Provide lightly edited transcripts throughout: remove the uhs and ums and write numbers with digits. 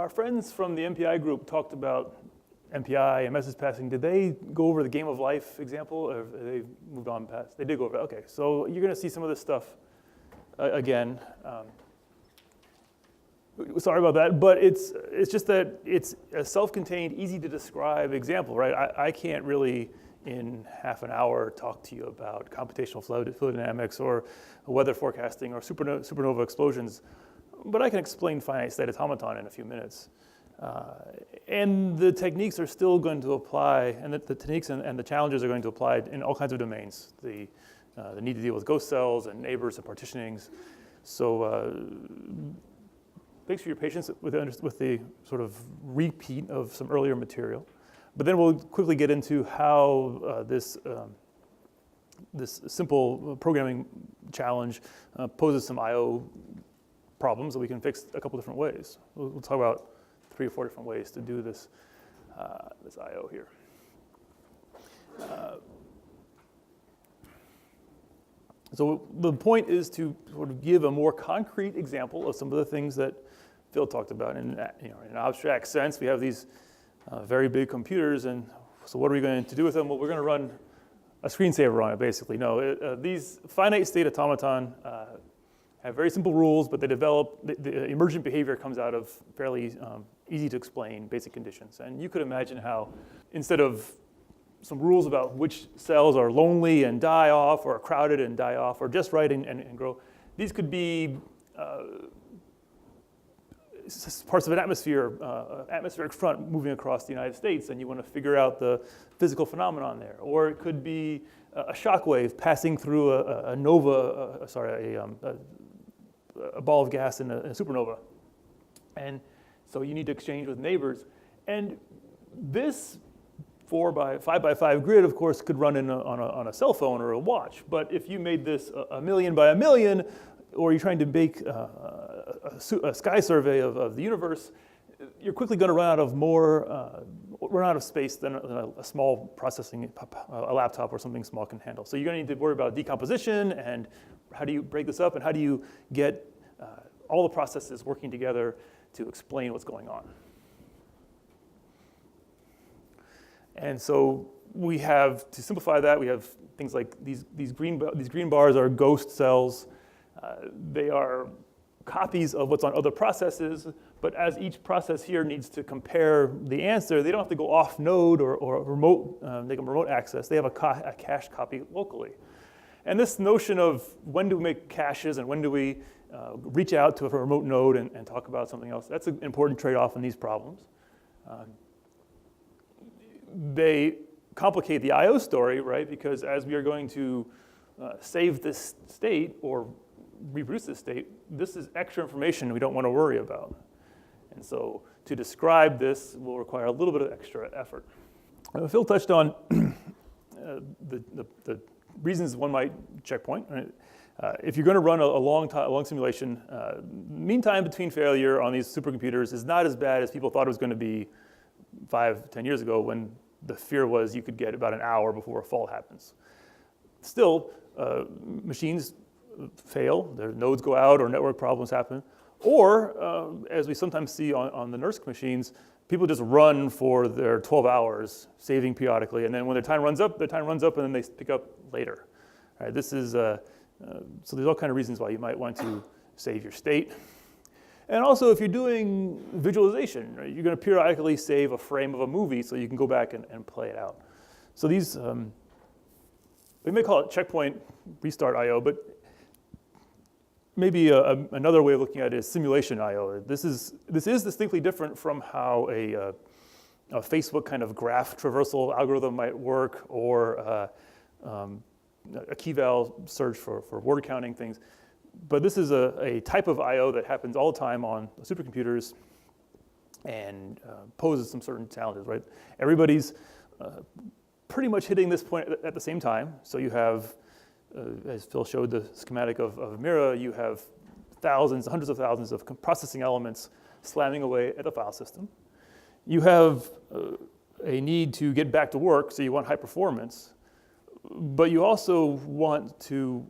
our friends from the MPI group talked about MPI and message passing. Did they go over the game of life example, or have they moved on past? They did go over it. Okay, so you're going to see some of this stuff again. Sorry about that, but it's just that it's a self-contained, easy to describe example, right? I can't really, in half an hour, talk to you about computational fluid dynamics or weather forecasting or supernova explosions, but I can explain finite state automaton in a few minutes. And the techniques are still going to apply, and the techniques and the challenges are going to apply in all kinds of domains. The need to deal with ghost cells and neighbors and partitionings. So thanks for your patience with the sort of repeat of some earlier material. But then we'll quickly get into how this simple programming challenge poses some I/O problems that we can fix a couple different ways. We'll talk about 3 or 4 different ways to do this this I/O here. So the point is to sort of give a more concrete example of some of the things that Phil talked about. In an abstract sense, we have these very big computers, and so what are we going to do with them? Well, we're going to run a screensaver on it, basically. No, these finite state automaton have very simple rules, but they develop, the emergent behavior comes out of fairly easy to explain basic conditions. And you could imagine how, instead of some rules about which cells are lonely and die off, or crowded and die off, or just right and grow, these could be parts of an atmosphere, atmospheric front moving across the United States, and you want to figure out the physical phenomenon there. Or it could be a shock wave passing through a nova, a ball of gas in a supernova. And so you need to exchange with neighbors. And this 5x5 grid, of course, could run on a cell phone or a watch. But if you made this a million by a million, or you're trying to make a sky survey of the universe, you're quickly going to run out of space than a small processing, a laptop or something small can handle. So you're going to need to worry about decomposition and how do you break this up and how do you get all the processes working together to explain what's going on. And so we have, to simplify that, we have things like these green bars are ghost cells. They are copies of what's on other processes, but as each process here needs to compare the answer, they don't have to go off node or remote, make a remote access. They have a cached copy locally. And this notion of when do we make caches and when do we reach out to a remote node and talk about something else, that's an important trade-off in these problems. They complicate the I/O story, right? Because as we are going to save this state or reproduce this state, this is extra information we don't want to worry about. And so to describe this will require a little bit of extra effort. Phil touched on the reasons one might checkpoint. Right? If you're going to run a long simulation, mean time between failure on these supercomputers is not as bad as people thought it was going to be 5-10 years ago, when the fear was you could get about an hour before a fault happens. Still, machines fail, their nodes go out or network problems happen, or as we sometimes see on the NERSC machines, people just run for their 12 hours, saving periodically, and then when their time runs up, and then they pick up later. All right, this is, so there's all kinds of reasons why you might want to save your state. And also, if you're doing visualization, right, you're going to periodically save a frame of a movie so you can go back and play it out. So these, we may call it checkpoint restart I/O, but maybe another way of looking at it is simulation I/O. This is distinctly different from how a Facebook kind of graph traversal algorithm might work, or a key-val search for word counting things. But this is a type of I/O that happens all the time on supercomputers and poses some certain challenges, right? Everybody's pretty much hitting this point at the same time. So you have, as Phil showed the schematic of Mira, you have hundreds of thousands of processing elements slamming away at the file system. You have a need to get back to work, so you want high performance, but you also want to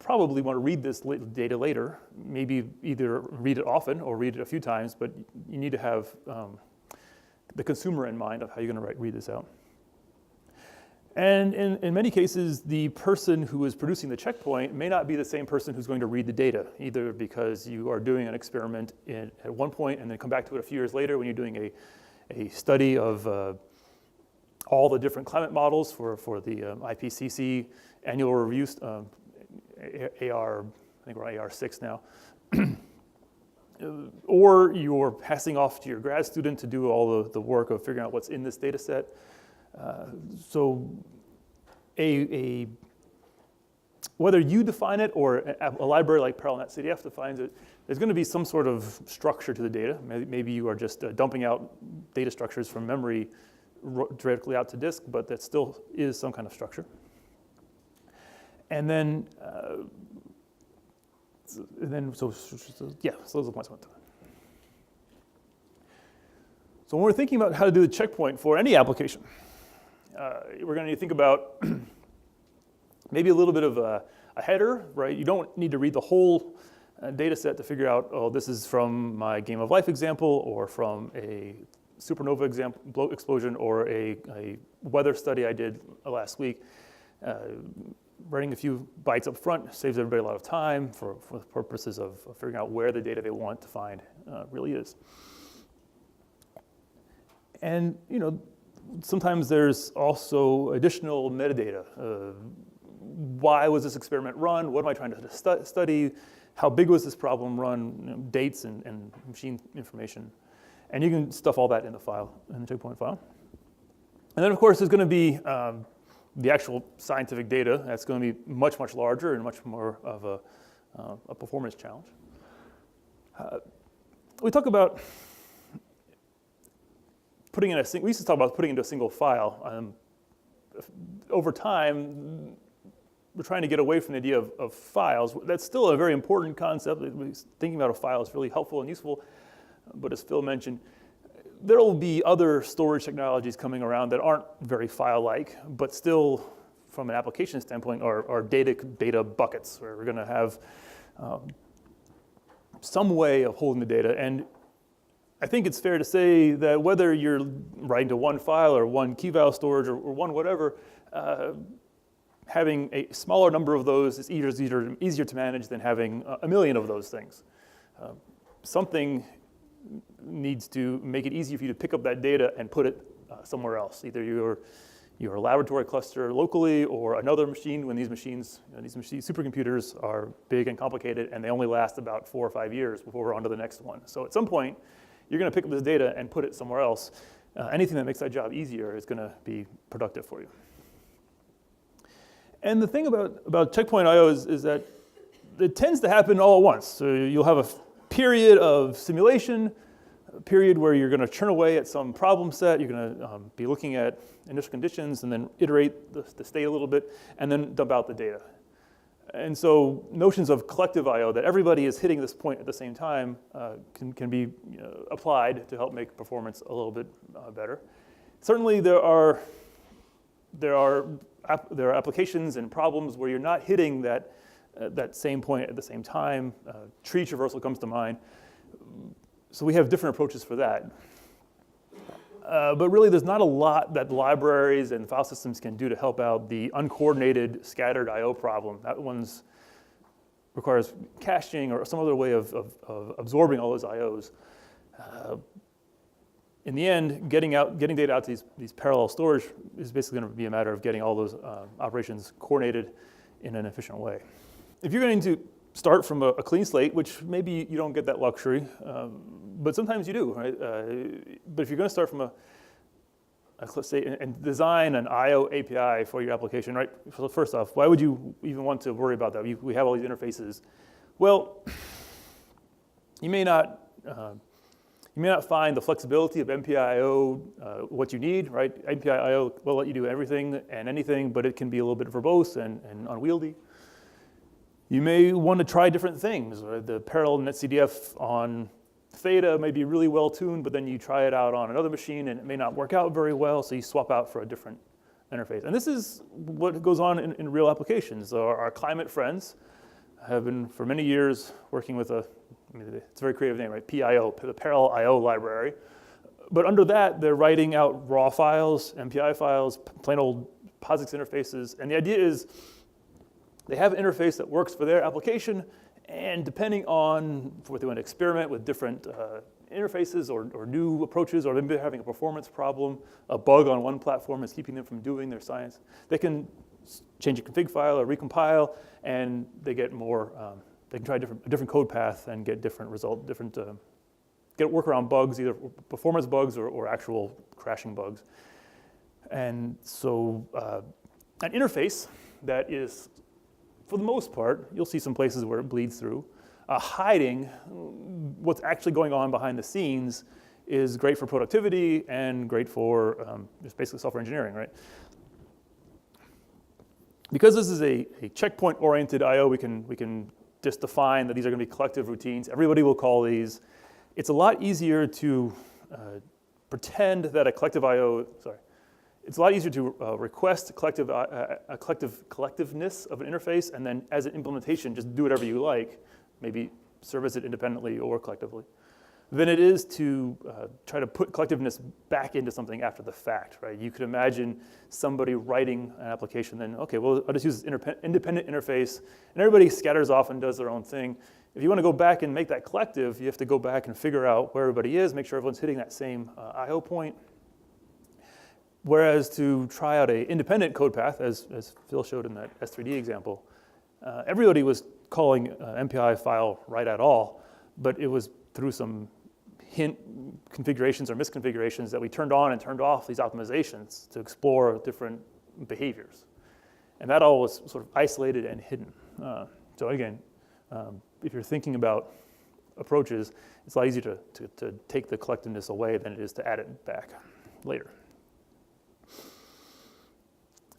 probably want to read this data later, maybe either read it often or read it a few times, but you need to have the consumer in mind of how you're going to read this out. And in many cases, the person who is producing the checkpoint may not be the same person who's going to read the data, either because you are doing an experiment at one point and then come back to it a few years later when you're doing a study of all the different climate models for the IPCC annual reviews, AR, I think we're on AR6 now. Or you're passing off to your grad student to do all the work of figuring out what's in this data set. So whether you define it or a library like parallel.netcdf defines it, there's going to be some sort of structure to the data. Maybe you are just dumping out data structures from memory directly out to disk, but that still is some kind of structure. And then, so those are the points I went to. So when we're thinking about how to do the checkpoint for any application, we're going to need to think about maybe a little bit of a header, right? You don't need to read the whole data set to figure out, oh, this is from my game of life example or from a supernova explosion or a weather study I did last week. Writing a few bytes up front saves everybody a lot of time for the purposes of figuring out where the data they want to find really is. And sometimes there's also additional metadata. Why was this experiment run? What am I trying to study? How big was this problem run? Dates and machine information. And you can stuff all that in the file, in the checkpoint file. And then, of course, there's going to be the actual scientific data. That's going to be much, much larger and much more of a performance challenge. We talk about we used to talk about putting into a single file. Over time, we're trying to get away from the idea of files. That's still a very important concept. Thinking about a file is really helpful and useful. But as Phil mentioned, there will be other storage technologies coming around that aren't very file-like, but still, from an application standpoint, are data buckets, where we're going to have some way of holding the data. And I think it's fair to say that whether you're writing to one file or one key value storage or one whatever, having a smaller number of those is easier to manage than having a million of those things. Something needs to make it easier for you to pick up that data and put it somewhere else, either your laboratory cluster locally or another machine. When these supercomputers are big and complicated, and they only last about 4 or 5 years before we're on to the next one. So at some point, you're going to pick up this data and put it somewhere else. Anything that makes that job easier is going to be productive for you. And the thing about checkpoint I/O is that it tends to happen all at once. So you'll have a period of simulation, a period where you're going to churn away at some problem set. You're going to be looking at initial conditions and then iterate the state a little bit, and then dump out the data. And so notions of collective I/O, that everybody is hitting this point at the same time, can be applied to help make performance a little bit better. Certainly there are applications and problems where you're not hitting that same point at the same time. Tree traversal comes to mind. So we have different approaches for that. But really, there's not a lot that libraries and file systems can do to help out the uncoordinated, scattered I/O problem. That one requires caching or some other way of absorbing all those I/Os. In the end, getting data out to these parallel storage is basically going to be a matter of getting all those operations coordinated in an efficient way. If you're going to start from a clean slate, which maybe you don't get that luxury, but sometimes you do, right? But if you're going to start from let's say, and design an I/O API for your application, right? So first off, why would you even want to worry about that? We have all these interfaces. Well, you may not find the flexibility of MPI/IO what you need, right? MPI/IO will let you do everything and anything, but it can be a little bit verbose and unwieldy. You may want to try different things. The parallel netcdf on Theta may be really well tuned, but then you try it out on another machine and it may not work out very well, so you swap out for a different interface. And this is what goes on in real applications. Our climate friends have been for many years working with it's a very creative name, right? PIO, the Parallel I/O library. But under that, they're writing out raw files, MPI files, plain old POSIX interfaces. And the idea is they have an interface that works for their application, and depending on what they want to experiment with different interfaces or new approaches, or maybe they're having a performance problem, a bug on one platform is keeping them from doing their science, they can change a config file or recompile, and they get more, they can try a different code path and get different result, get workaround bugs, either performance bugs or actual crashing bugs. And so an interface that is, for the most part, you'll see some places where it bleeds through, hiding what's actually going on behind the scenes is great for productivity and great for just basically software engineering, right? Because this is a checkpoint-oriented I/O, we can just define that these are going to be collective routines. Everybody will call these. It's a lot easier to pretend that a collective I/O, it's a lot easier to request a collectiveness of an interface, and then as an implementation, just do whatever you like, maybe service it independently or collectively, than it is to try to put collectiveness back into something after the fact, right? You could imagine somebody writing an application, then, okay, well, I'll just use this independent interface, and everybody scatters off and does their own thing. If you want to go back and make that collective, you have to go back and figure out where everybody is, make sure everyone's hitting that same I/O point. Whereas to try out an independent code path, as Phil showed in that S3D example, everybody was calling MPI file right at all, but it was through some hint configurations or misconfigurations that we turned on and turned off these optimizations to explore different behaviors. And that all was sort of isolated and hidden. So again, if you're thinking about approaches, it's a lot easier to take the collectiveness away than it is to add it back later.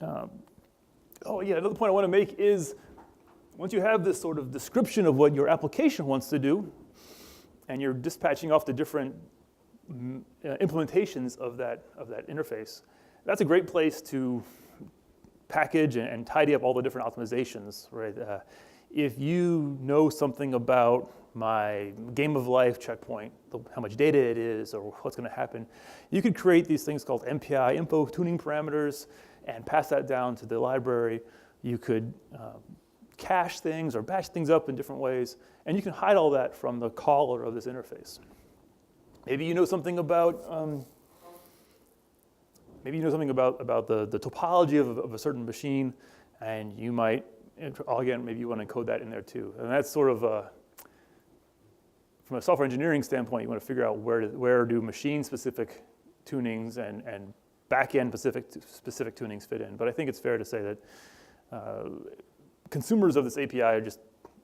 Another point I want to make is once you have this sort of description of what your application wants to do, and you're dispatching off the different implementations of that interface, that's a great place to package and tidy up all the different optimizations, right? If you know something about my game of life checkpoint, how much data it is or what's going to happen, you could create these things called MPI info tuning parameters and pass that down to the library. You could cache things or batch things up in different ways, and you can hide all that from the caller of this interface. Maybe you know something about the topology of a certain machine, and you might, again, maybe you want to encode that in there too. And that's sort of from a software engineering standpoint, you want to figure out where do machine-specific tunings and back-end specific tunings fit in. But I think it's fair to say that consumers of this API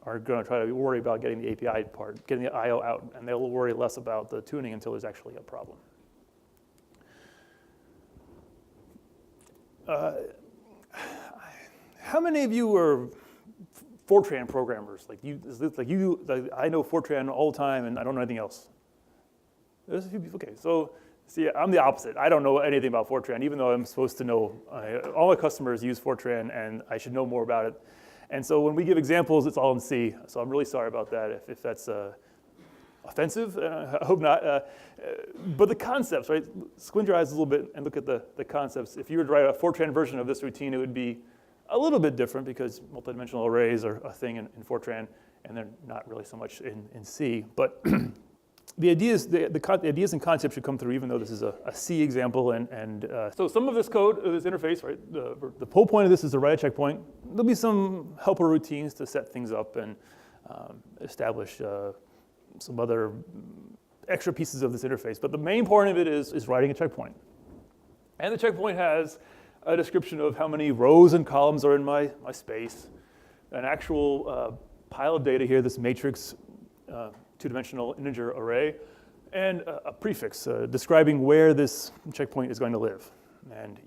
are going to try to worry about getting the API part, getting the I/O out, and they'll worry less about the tuning until there's actually a problem. How many of you are Fortran programmers? I know Fortran all the time, and I don't know anything else. There's a few people. Okay, so see, I'm the opposite. I don't know anything about Fortran, even though I'm supposed to know. All my customers use Fortran, and I should know more about it. And so when we give examples, it's all in C. So I'm really sorry about that if that's offensive. I hope not. But the concepts, right? Squint your eyes a little bit and look at the concepts. If you were to write a Fortran version of this routine, it would be a little bit different because multidimensional arrays are a thing in Fortran, and they're not really so much in C. But the ideas and concepts should come through, even though this is a C example. So some of this code, this interface, right? The whole point of this is to write a checkpoint. There'll be some helper routines to set things up and establish some other extra pieces of this interface. But the main part of it is writing a checkpoint. And the checkpoint has a description of how many rows and columns are in my space, an actual pile of data here, this matrix two-dimensional integer array, and a prefix describing where this checkpoint is going to live. And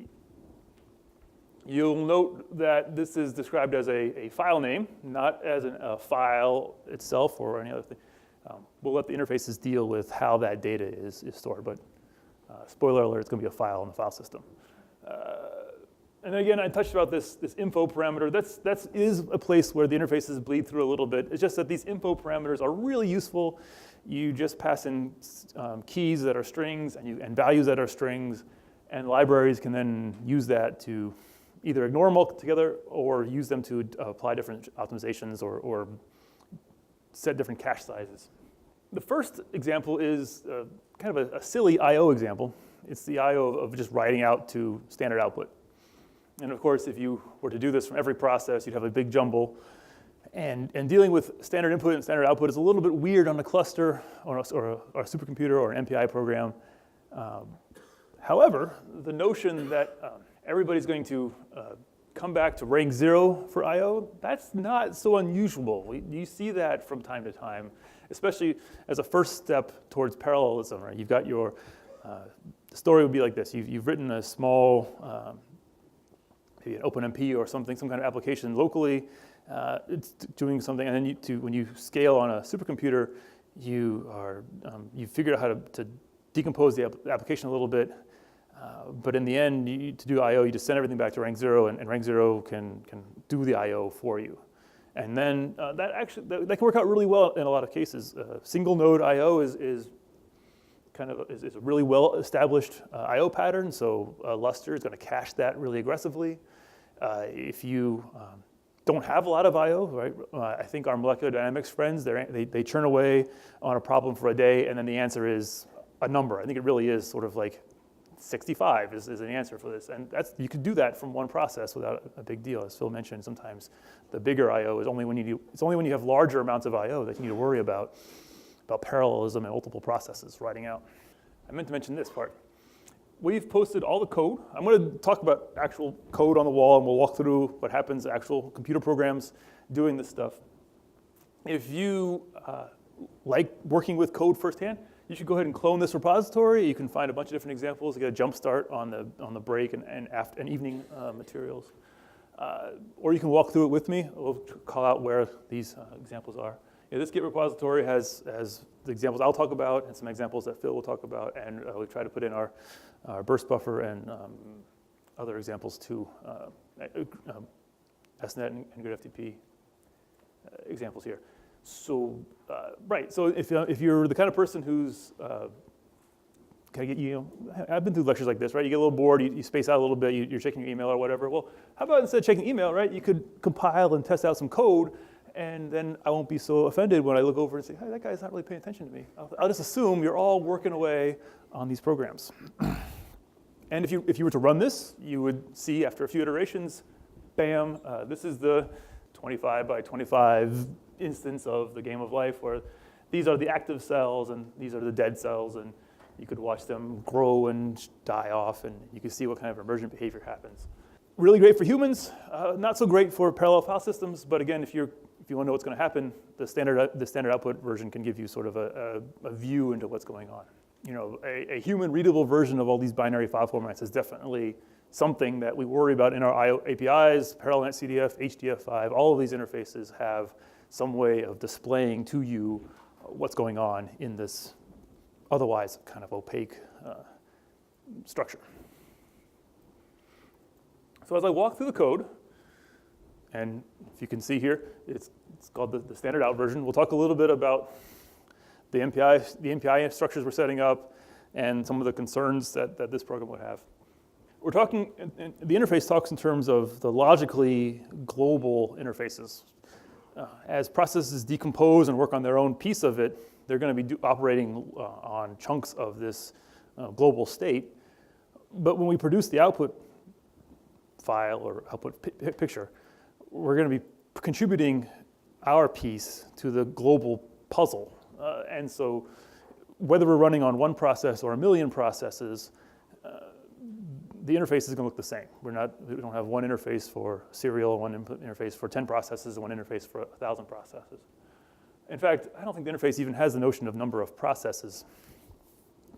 you'll note that this is described as a file name, not as a file itself or any other thing. We'll let the interfaces deal with how that data is stored, but spoiler alert, it's going to be a file in the file system. And again, I touched about this info parameter. That is a place where the interfaces bleed through a little bit. It's just that these info parameters are really useful. You just pass in keys that are strings and values that are strings, and libraries can then use that to either ignore them altogether or use them to apply different optimizations or set different cache sizes. The first example is kind of a silly I/O example. It's the I/O of just writing out to standard output. And of course, if you were to do this from every process, you'd have a big jumble. And dealing with standard input and standard output is a little bit weird on a cluster or a supercomputer or an MPI program. However, the notion that everybody's going to come back to rank 0 for I/O, that's not so unusual. You see that from time to time, especially as a first step towards parallelism. Right? You've got your, the story would be like this. You've written a small, maybe an OpenMP or something, some kind of application locally. It's doing something, and then when you scale on a supercomputer, you figured out how to decompose the application a little bit. But in the end, to do I/O, you just send everything back to rank 0, and rank 0 can do the I/O for you. And then that can work out really well in a lot of cases. Single node I/O is a really well established I/O pattern. So Lustre is going to cache that really aggressively. If you don't have a lot of I/O, right? I think our molecular dynamics friends, they churn away on a problem for a day, and then the answer is a number. I think it really is sort of like 65 is an answer for this. And you could do that from one process without a big deal. As Phil mentioned, sometimes the bigger I/O is only when you have larger amounts of I/O that you need to worry about parallelism and multiple processes writing out. I meant to mention this part. We've posted all the code. I'm going to talk about actual code on the wall, and we'll walk through what happens, actual computer programs doing this stuff. If you like working with code firsthand, you should go ahead and clone this repository. You can find a bunch of different examples. You get a jump start on the break and evening materials. Or you can walk through it with me. We'll call out where these examples are. Yeah, this Git repository has the examples I'll talk about and some examples that Phil will talk about, and we try to put in our burst buffer and other examples too, SNet and GridFTP examples here. So, right, so if you're the kind of person who's, I've been through lectures like this, right? You get a little bored, you space out a little bit, you're checking your email or whatever. Well, how about instead of checking email, right, you could compile and test out some code, and then I won't be so offended when I look over and say, hey, that guy's not really paying attention to me. I'll just assume you're all working away on these programs. And if you were to run this, you would see after a few iterations, bam, this is the 25 by 25 instance of the game of life where these are the active cells and these are the dead cells, and you could watch them grow and die off, and you can see what kind of emergent behavior happens. Really great for humans, not so great for parallel file systems, but again, if you want to know what's going to happen, the standard output version can give you sort of a view into what's going on. You know, a human readable version of all these binary file formats is definitely something that we worry about in our I/O APIs, ParallelNet CDF, HDF5. All of these interfaces have some way of displaying to you what's going on in this otherwise kind of opaque structure. So as I walk through the code, and if you can see here, it's called the standard out version. We'll talk a little bit about the MPI structures we're setting up and some of the concerns that this program would have. We're talking, the interface talks in terms of the logically global interfaces. As processes decompose and work on their own piece of it, they're going to be operating on chunks of this global state. But when we produce the output file or output picture, we're going to be contributing our piece to the global puzzle. And so whether we're running on one process or a million processes, the interface is going to look the same. We don't have one interface for serial, one interface for 10 processes, and one interface for 1,000 processes. In fact, I don't think the interface even has the notion of number of processes.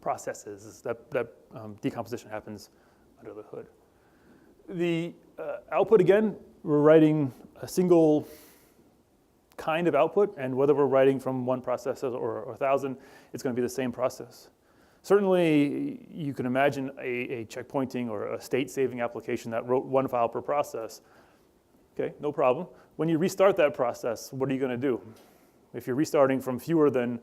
That decomposition happens under the hood. The output, again, we're writing a single kind of output, and whether we're writing from one process or 1,000, it's going to be the same process. Certainly, you can imagine a checkpointing or a state-saving application that wrote one file per process. Okay, no problem. When you restart that process, what are you going to do? If you're restarting from fewer than,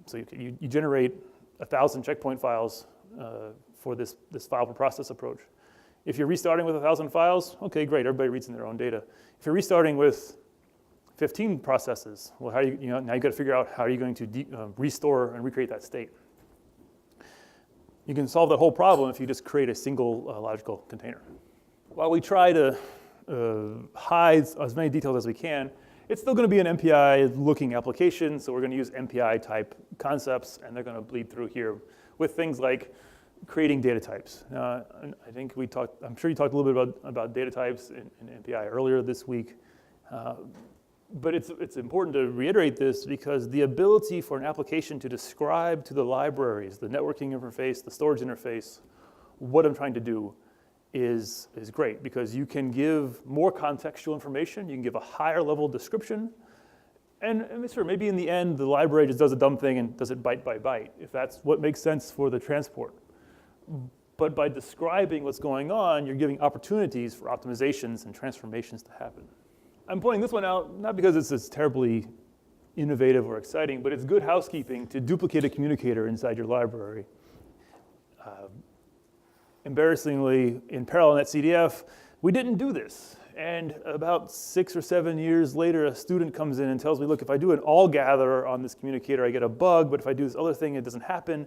so you generate 1,000 checkpoint files for this file per process approach. If you're restarting with 1,000 files, okay, great, everybody reads in their own data. If you're restarting with 15 processes, well, now you got to figure out how are you going to restore and recreate that state. You can solve that whole problem if you just create a single logical container. While we try to hide as many details as we can, it's still going to be an MPI-looking application, so we're going to use MPI-type concepts, and they're going to bleed through here with things like creating data types. I think I'm sure you talked a little bit about data types in MPI earlier this week. But it's important to reiterate this because the ability for an application to describe to the libraries, the networking interface, the storage interface, what I'm trying to do is great because you can give more contextual information, you can give a higher level description, and sure, maybe in the end the library just does a dumb thing and does it byte by byte, if that's what makes sense for the transport. But by describing what's going on, you're giving opportunities for optimizations and transformations to happen. I'm pointing this one out, not because it's terribly innovative or exciting, but it's good housekeeping to duplicate a communicator inside your library. Embarrassingly, in parallel netcdf, we didn't do this. And about 6 or 7 years later, a student comes in and tells me, look, if I do an all gather on this communicator, I get a bug, but if I do this other thing, it doesn't happen.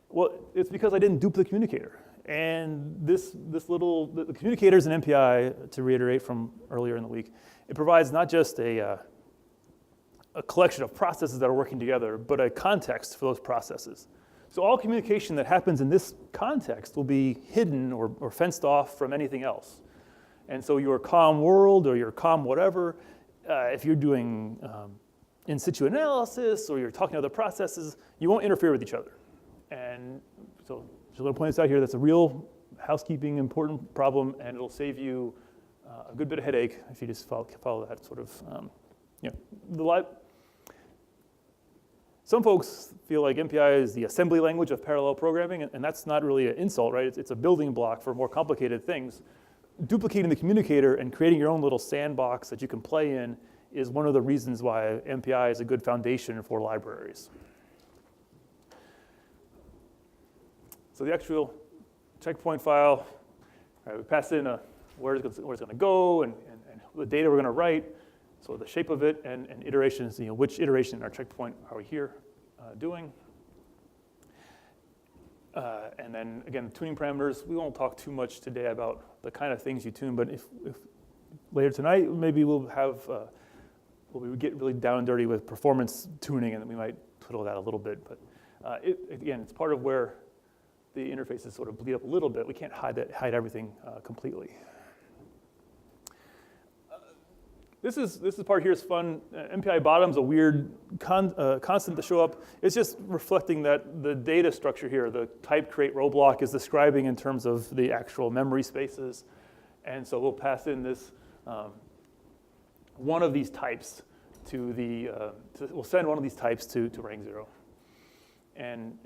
Well, it's because I didn't duplicate the communicator. And the communicator is an MPI, to reiterate from earlier in the week. It provides not just a collection of processes that are working together, but a context for those processes. So all communication that happens in this context will be hidden or fenced off from anything else. And so your COM world or your COM whatever, if you're doing in situ analysis or you're talking to other processes, you won't interfere with each other. And so I'm going to point this out here. That's a real housekeeping important problem, and it'll save you a good bit of headache if you just follow that sort of, Some folks feel like MPI is the assembly language of parallel programming, and that's not really an insult, right? It's a building block for more complicated things. Duplicating the communicator and creating your own little sandbox that you can play in is one of the reasons why MPI is a good foundation for libraries. So the actual checkpoint file, we pass in where it's going to go and the data we're going to write, so the shape of it and iterations, which iteration in our checkpoint are we here doing. And then again, tuning parameters, we won't talk too much today about the kind of things you tune, but if later tonight, maybe we'll we get really down and dirty with performance tuning, and then we might twiddle that a little bit. But again, it's part of where the interfaces sort of bleed up a little bit. We can't hide everything completely. This part here is fun. MPI bottom's a weird constant to show up. It's just reflecting that the data structure here, the type create row block, is describing in terms of the actual memory spaces. And so we'll pass in this one of these types to the, we'll send one of these types to rank 0. And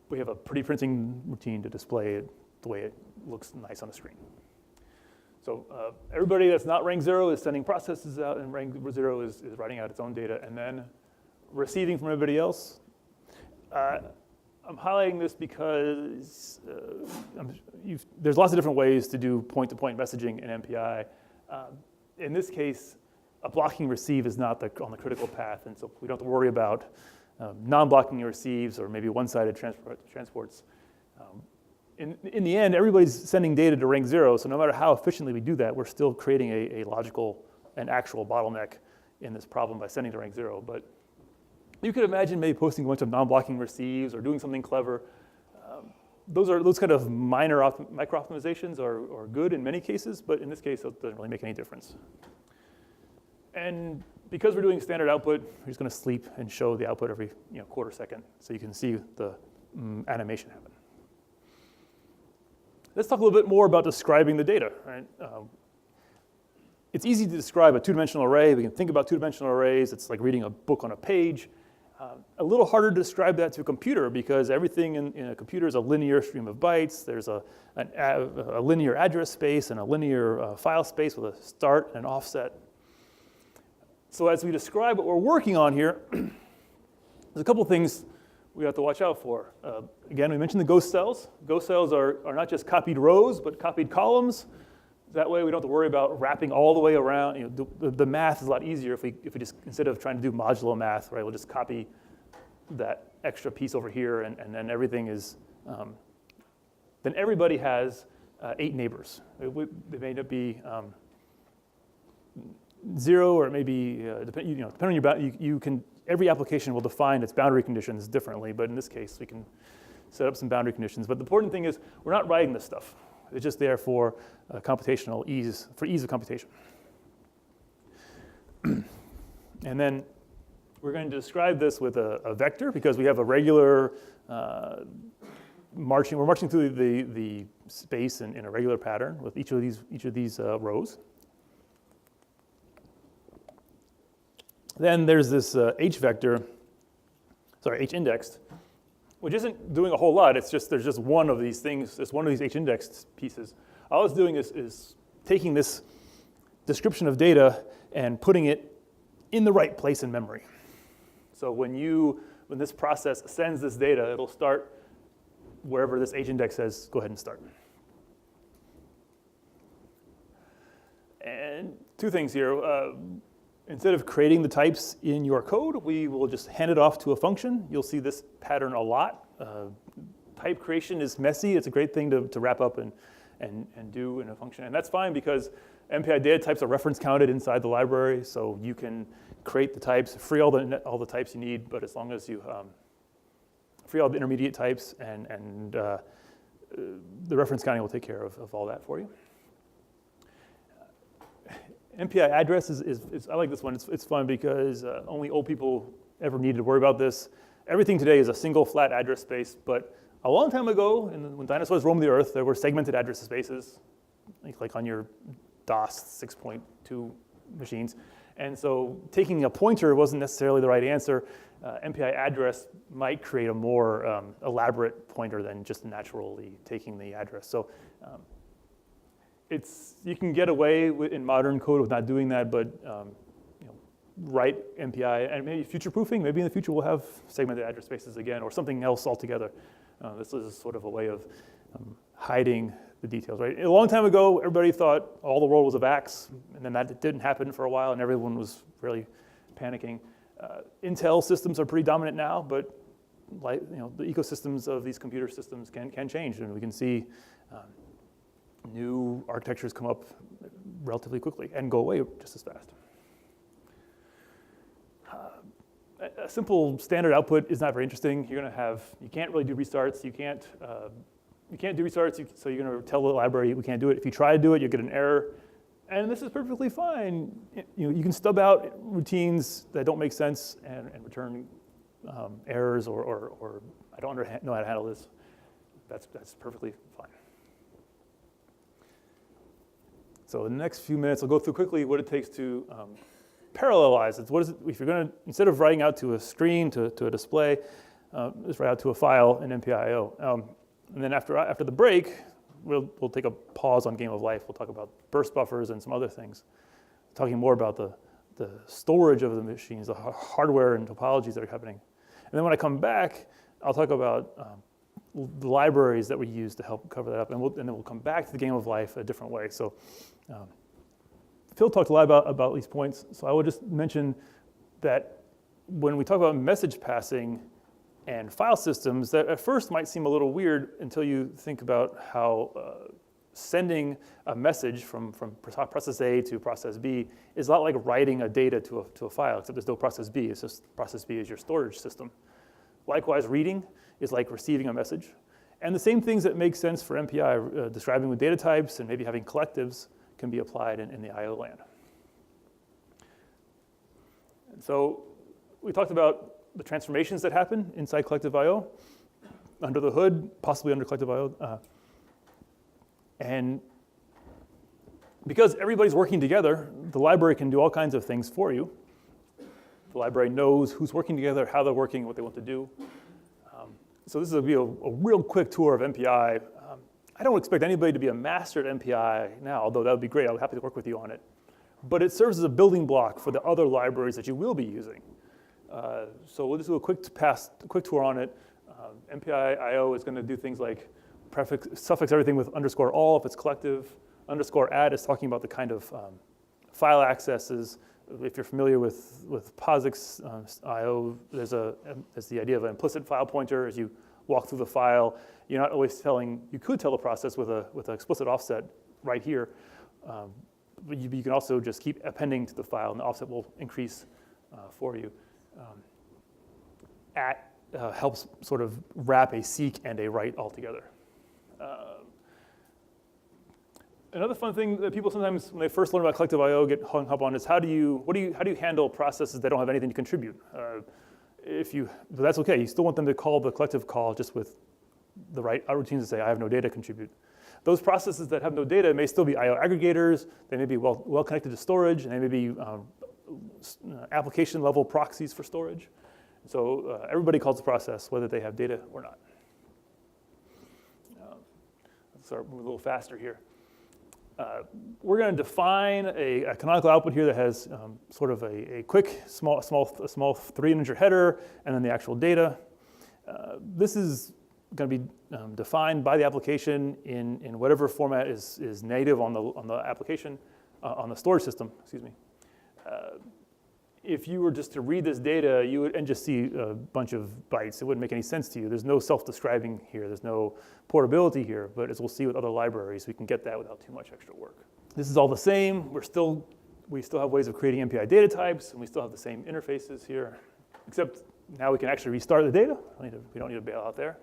we have a pretty printing routine to display it the way it looks nice on the screen. So everybody that's not rank 0 is sending processes out, and rank 0 is writing out its own data and then receiving from everybody else. I'm highlighting this because there's lots of different ways to do point-to-point messaging in MPI. In this case, a blocking receive is not on the critical path, and so we don't have to worry about non-blocking receives or maybe one-sided transports. In the end, everybody's sending data to rank 0, so no matter how efficiently we do that, we're still creating a logical and actual bottleneck in this problem by sending to rank 0. But you could imagine maybe posting a bunch of non-blocking receives or doing something clever. Those kind of minor micro-optimizations are good in many cases, but in this case, it doesn't really make any difference. And because we're doing standard output, we're just going to sleep and show the output every quarter second so you can see the animation happen. Let's talk a little bit more about describing the data. Right? It's easy to describe a two-dimensional array. We can think about two-dimensional arrays. It's like reading a book on a page. A little harder to describe that to a computer because everything in a computer is a linear stream of bytes. There's a linear address space and a linear file space with a start and an offset. So as we describe what we're working on here, there's a couple things we have to watch out for. Again, we mentioned the ghost cells. Ghost cells are not just copied rows, but copied columns. That way we don't have to worry about wrapping all the way around. You know, the math is a lot easier if we just, instead of trying to do modulo math, right, we'll just copy that extra piece over here and then everything is, then everybody has 8 neighbors. They may not be 0 or maybe, depending on your boundary, you can, every application will define its boundary conditions differently, but in this case we can set up some boundary conditions. But the important thing is we're not writing this stuff. It's just there for computational ease, for ease of computation. And then we're going to describe this with a vector because we have a regular we're marching through the space in a regular pattern with each of these rows. Then there's this H indexed, which isn't doing a whole lot. It's just, there's just one of these things, it's one of these H indexed pieces. All it's doing is taking this description of data and putting it in the right place in memory. So when this process sends this data, it'll start wherever this H index says, go ahead and start. And 2 things here. Instead of creating the types in your code, we will just hand it off to a function. You'll see this pattern a lot. Type creation is messy. It's a great thing to wrap up and do in a function. And that's fine because MPI data types are reference counted inside the library, so you can create the types, free all the types you need, but as long as you free all the intermediate types and the reference counting will take care of all that for you. MPI address is I like this one. It's fun because only old people ever needed to worry about this. Everything today is a single flat address space, but a long time ago, when dinosaurs roamed the earth, there were segmented address spaces, like on your DOS 6.2 machines. And so taking a pointer wasn't necessarily the right answer. MPI address might create a more elaborate pointer than just naturally taking the address. So you can get away in modern code with not doing that, but write MPI and maybe future-proofing. Maybe in the future we'll have segmented address spaces again or something else altogether. This is sort of a way of hiding the details, right? A long time ago, everybody thought all the world was a VAX, and then that didn't happen for a while, and everyone was really panicking. Intel systems are pretty dominant now, but the ecosystems of these computer systems can change, and we can see new architectures come up relatively quickly and go away just as fast. A simple standard output is not very interesting. You can't really do restarts. You can't do restarts, so you're going to tell the library we can't do it. If you try to do it, you get an error, and this is perfectly fine. You can stub out routines that don't make sense and return errors or I don't know how to handle this. That's perfectly fine. So in the next few minutes, I'll go through quickly what it takes to parallelize it. What is it if you're going to, instead of writing out to a screen, to a display, just write out to a file in MPIO. And then after the break, we'll take a pause on Game of Life. We'll talk about burst buffers and some other things, talking more about the storage of the machines, the hardware and topologies that are happening. And then when I come back, I'll talk about the libraries that we use to help cover that up, and then we'll come back to the Game of Life a different way. So Phil talked a lot about these points, so I will just mention that when we talk about message passing and file systems, that at first might seem a little weird until you think about how sending a message from process A to process B is a lot like writing a data to a file, except there's no process B. It's just process B is your storage system. Likewise, reading is like receiving a message. And the same things that make sense for MPI, describing with data types and maybe having collectives, can be applied in the I/O land. And so we talked about the transformations that happen inside collective I/O, under the hood, possibly under collective I/O. And because everybody's working together, the library can do all kinds of things for you. The library knows who's working together, how they're working, what they want to do. So this will be a real quick tour of MPI. I don't expect anybody to be a master at MPI now, although that would be great. I'll be happy to work with you on it. But it serves as a building block for the other libraries that you will be using. So we'll just do a quick tour on it. MPI IO is going to do things like suffix everything with _all if it's collective. _add is talking about the kind of file accesses. If you're familiar with POSIX IO, there's the idea of an implicit file pointer. As you walk through the file, you're not always telling. You could tell the process with an explicit offset right here, but you can also just keep appending to the file, and the offset will increase for you. Helps sort of wrap a seek and a write all together. Another fun thing that people sometimes, when they first learn about collective I/O, get hung up on is how do you handle processes that don't have anything to contribute? But that's okay. You still want them to call the collective call just with the right routines to say I have no data to contribute. Those processes that have no data may still be I/O aggregators. They may be well connected to storage, and they may be application level proxies for storage. So everybody calls the process whether they have data or not. Let's start moving a little faster here. We're going to define a canonical output here that has sort of a quick, small 3-integer header, and then the actual data. This is going to be defined by the application in whatever format is native on the application, on the storage system. Excuse me. If you were just to read this data, you would just see a bunch of bytes. It wouldn't make any sense to you. There's no self-describing here. There's no portability here. But as we'll see with other libraries, we can get that without too much extra work. This is all the same. We still have ways of creating MPI data types, and we still have the same interfaces here, except now we can actually restart the data. We don't need to bail out there.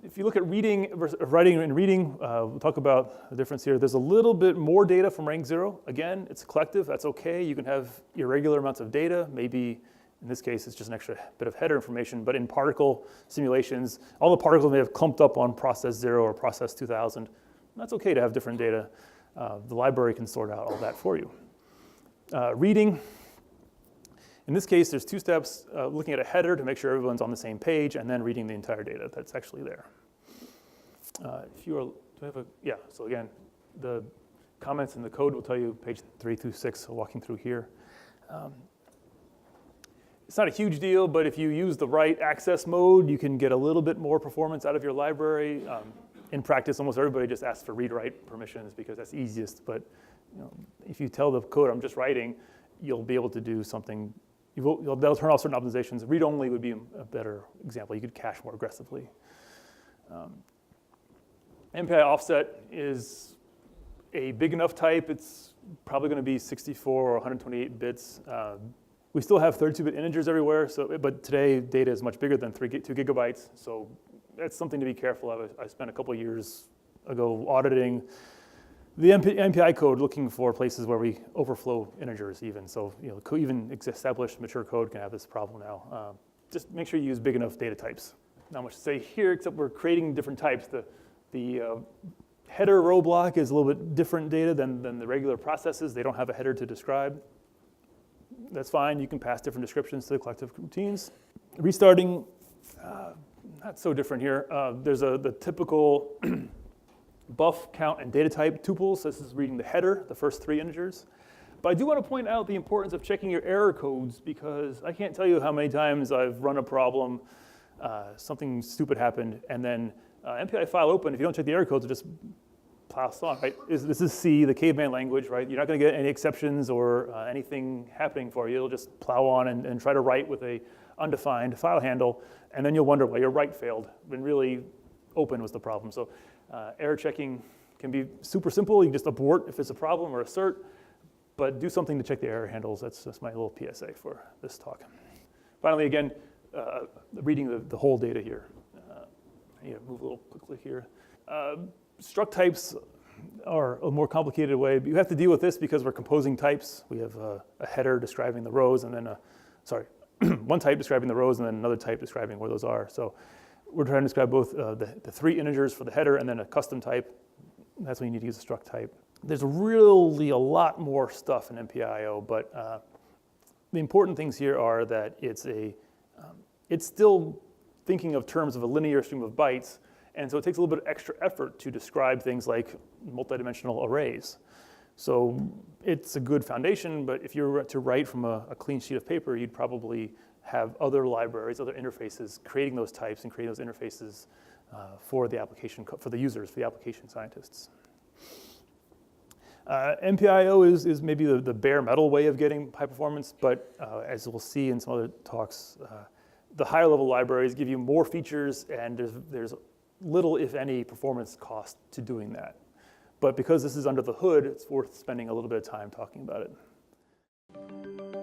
If you look at reading versus writing and reading, we'll talk about the difference here. There's a little bit more data from rank 0. Again, it's collective. That's OK. You can have irregular amounts of data. Maybe in this case, it's just an extra bit of header information. But in particle simulations, all the particles may have clumped up on process 0 or process 2000. That's OK to have different data. The library can sort out all that for you. Reading. In this case, there's 2 steps, looking at a header to make sure everyone's on the same page, and then reading the entire data that's actually there. So again, the comments in the code will tell you page 3 through 6, walking through here. It's not a huge deal, but if you use the right access mode, you can get a little bit more performance out of your library. In practice, almost everybody just asks for read-write permissions because that's easiest, but if you tell the code I'm just writing, you'll be able to do something. That'll turn off certain optimizations. Read-only would be a better example. You could cache more aggressively. MPI offset is a big enough type. It's probably going to be 64 or 128 bits. We still have 32-bit integers everywhere, but today data is much bigger than 2 gigabytes. So that's something to be careful of. I spent a couple of years ago auditing the MPI code, looking for places where we overflow integers even. So even established mature code can have this problem now. Just make sure you use big enough data types. Not much to say here, except we're creating different types. The header row block is a little bit different data than the regular processes. They don't have a header to describe. That's fine. You can pass different descriptions to the collective routines. Restarting, not so different here. There's the typical buff, count, and data type tuples. This is reading the header, the first 3 integers. But I do want to point out the importance of checking your error codes, because I can't tell you how many times I've run a problem, something stupid happened, and then MPI file open, if you don't check the error codes, it just plows on, right? This is C, the caveman language, right? You're not going to get any exceptions or anything happening for you. It'll just plow on and try to write with a undefined file handle, and then you'll wonder why your write failed, when really open was the problem. So error checking can be super simple. You can just abort if it's a problem or assert, but do something to check the error handles. That's my little PSA for this talk. Finally, again, reading the whole data here. Move a little quickly here. Struct types are a more complicated way. But you have to deal with this because we're composing types. We have a header describing the rows, and then one type describing the rows, and then another type describing where those are. So we're trying to describe both the 3 integers for the header and then a custom type. That's when you need to use a struct type. There's really a lot more stuff in MPI-IO, but the important things here are that it's still thinking of terms of a linear stream of bytes, and so it takes a little bit of extra effort to describe things like multidimensional arrays. So it's a good foundation, but if you were to write from a clean sheet of paper, you'd probably have other libraries, other interfaces, creating those types and creating those interfaces for the application, for the users, for the application scientists. MPIO is maybe the bare metal way of getting high performance, but as we'll see in some other talks, the higher level libraries give you more features, and there's little, if any, performance cost to doing that. But because this is under the hood, it's worth spending a little bit of time talking about it.